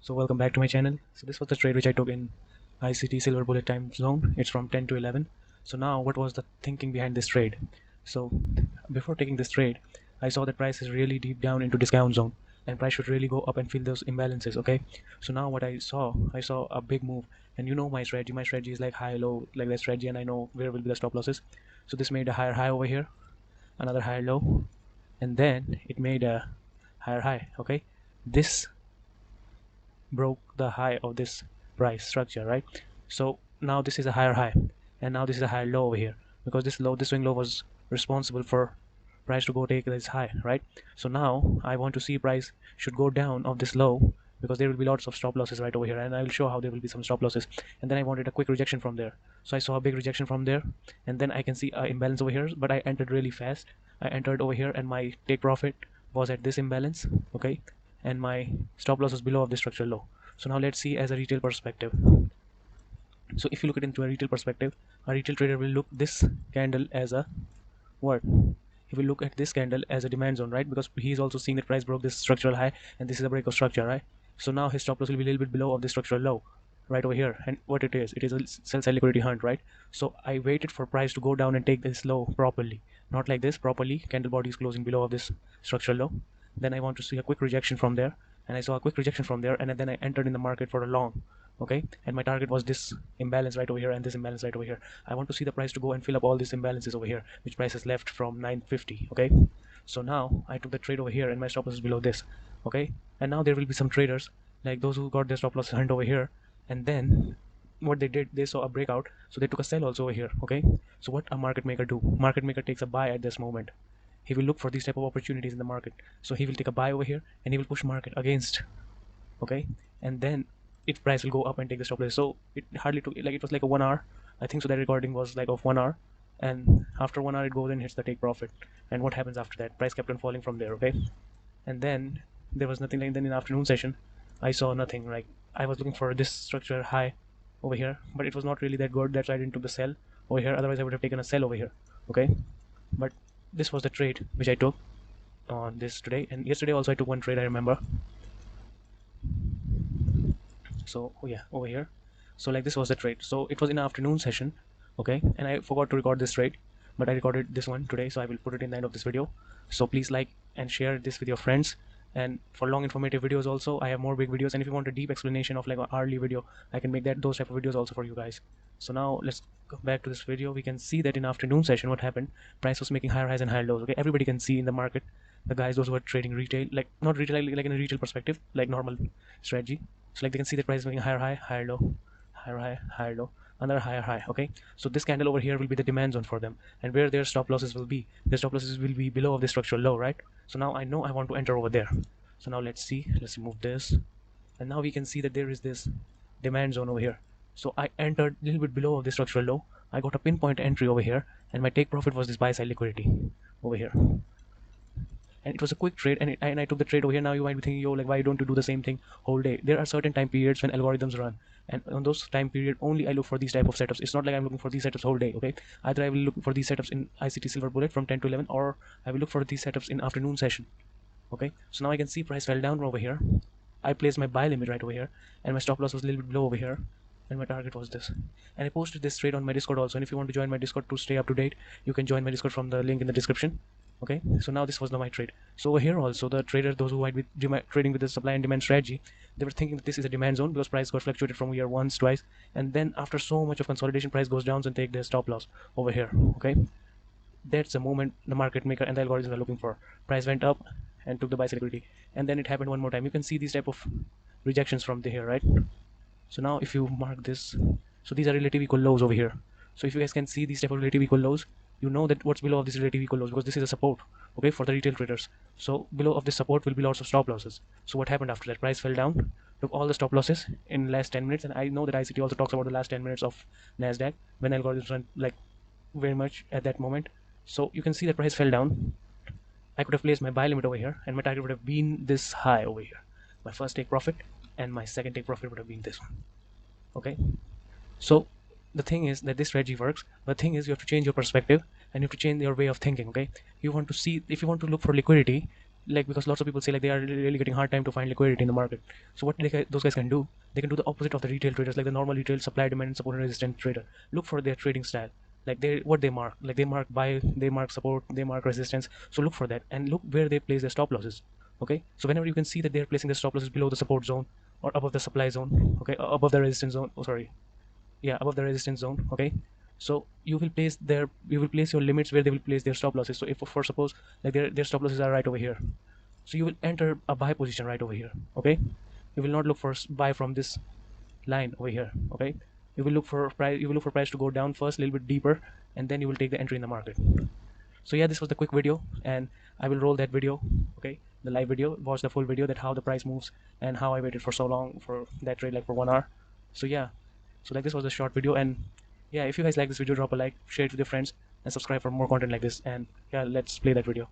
So welcome back to my channel. So this was the trade which I took in ICT silver bullet time zone. It's from 10 to 11. So now what was the thinking behind this trade? So before taking this trade, I saw that price is really deep down into discount zone and price should really go up and fill those imbalances. Okay. So now what I saw a big move, and you know my strategy. My strategy is like high low, like that strategy, and I know where will be the stop losses. So this made a higher high over here, another higher low, and then it made a higher high. Okay. This broke the high of this price structure, right? So now this is a higher high, and now this is a higher low over here, because this swing low was responsible for price to go take this high, right? So now I want to see price should go down of this low, because there will be lots of stop losses right over here, and I will show how there will be some stop losses. And then I wanted a quick rejection from there, so I saw a big rejection from there, and then I can see an imbalance over here, but I entered really fast. I entered over here and my take profit was at this imbalance, okay, and my stop loss is below of the structural low. So now let's see as a retail perspective. So if you look at into a retail perspective, a retail trader will look this candle as a what? He will look at this candle as a demand zone, right? Because he is also seeing that price broke this structural high and this is a break of structure, right? So now his stop loss will be a little bit below of the structural low right over here. And what it is a sell side liquidity hunt, right? So I waited for price to go down and take this low properly, not like this, properly candle body is closing below of this structural low. Then I want to see a quick rejection from there, and I saw a quick rejection from there, and then I entered in the market for a long. Okay, and my target was this imbalance right over here and this imbalance right over here. I want to see the price to go and fill up all these imbalances over here, which price is left from 950. Okay, so now I took the trade over here and my stop loss is below this. Okay, and now there will be some traders like those who got their stop loss hunt over here, and then what they did, they saw a breakout, so they took a sell also over here. Okay, so what a market maker do? Market maker takes a buy at this moment. He will look for these type of opportunities in the market, so he will take a buy over here and he will push market against. Okay, and then if price will go up and take the stop loss. So it hardly took, like, it was like a 1 hour, I think. So that recording was like of 1 hour, and after 1 hour it goes and hits the take profit. And what happens after that? Price kept on falling from there. Okay, and then there was nothing. Like then in the afternoon session I saw nothing. Like I was looking for this structure high over here, but it was not really that good. That's why I didn't took the sell over here. Otherwise I would have taken a sell over here. Okay, but this was the trade which I took on this today. And yesterday also I took one trade, I remember. So oh yeah, over here. So like this was the trade. So it was in the afternoon session. Okay, and I forgot to record this trade, but I recorded this one today, so I will put it in the end of this video. So please like and share this with your friends. And for long informative videos also, I have more big videos, and if you want a deep explanation of like an hourly video, I can make those type of videos also for you guys. So now let's go back to this video. We can see that in afternoon session what happened. Price was making higher highs and higher lows. Okay, everybody can see in the market, the guys those who are trading retail, like not retail, like in a retail perspective, like normal strategy. So like they can see the price making higher high, higher low, higher high, higher low, another higher high. Okay, so this candle over here will be the demand zone for them, and where their stop losses will be, their stop losses will be below of the structural low, right? So now I know I want to enter over there. So now let's see, let's remove this, and now we can see that there is this demand zone over here. So I entered a little bit below of the structural low. I got a pinpoint entry over here, and my take profit was this buy side liquidity over here. And it was a quick trade, and I took the trade over here. Now you might be thinking, yo, like, why don't you do the same thing whole day? There are certain time periods when algorithms run, and on those time period only I look for these type of setups. It's not like I'm looking for these setups whole day. Okay, either I will look for these setups in ICT silver bullet from 10 to 11, or I will look for these setups in afternoon session. Okay, so now I can see price fell down over here. I placed my buy limit right over here, and my stop loss was a little bit below over here, and my target was this. And I posted this trade on my Discord also, and if you want to join my Discord to stay up to date, you can join my Discord from the link in the description. Okay, so now this was my trade. So over here also, the trader, those who might be trading with the supply and demand strategy, they were thinking that this is a demand zone because price got fluctuated from here once, twice, and then after so much of consolidation, price goes down and take their stop loss over here. Okay, that's the moment the market maker and the algorithms are looking for. Price went up and took the buy liquidity, and then it happened one more time. You can see these type of rejections from here, right? So now if you mark this, so these are relative equal lows over here. So if you guys can see these type of relative equal lows, you know that what's below of this relative equal lows, because this is a support, okay, for the retail traders. So below of this support will be lots of stop losses. So what happened after that? Price fell down, took all the stop losses in last 10 minutes, and I know that ICT also talks about the last 10 minutes of NASDAQ when algorithms run like very much at that moment. So you can see the price fell down. I could have placed my buy limit over here, and my target would have been this high over here. My first take profit and my second take profit would have been this one. Okay, so the thing is that this strategy works, but the thing is you have to change your perspective and you have to change your way of thinking. Okay, you want to see, if you want to look for liquidity, like, because lots of people say like they are really getting hard time to find liquidity in the market. So what those guys can do, they can do the opposite of the retail traders, like the normal retail supply, demand, and support and resistance trader. Look for their trading style, like what they mark, like they mark buy, they mark support, they mark resistance. So look for that and look where they place their stop losses. Okay, so whenever you can see that they're placing their stop losses below the support zone or above the supply zone, okay, above the resistance zone, oh sorry, yeah, above the resistance zone, okay, so you will place your limits where they will place their stop losses. So if for suppose like their stop losses are right over here, so you will enter a buy position right over here. Okay, you will not look for buy from this line over here. Okay, you will look for price to go down first a little bit deeper, and then you will take the entry in the market. So yeah, this was the quick video, and I will roll that video. Okay, the live video, watch the full video, that how the price moves and how I waited for so long for that trade, like for 1 hour. So yeah, so like this was a short video. And yeah, if you guys like this video, drop a like, share it with your friends, and subscribe for more content like this. And yeah, let's play that video.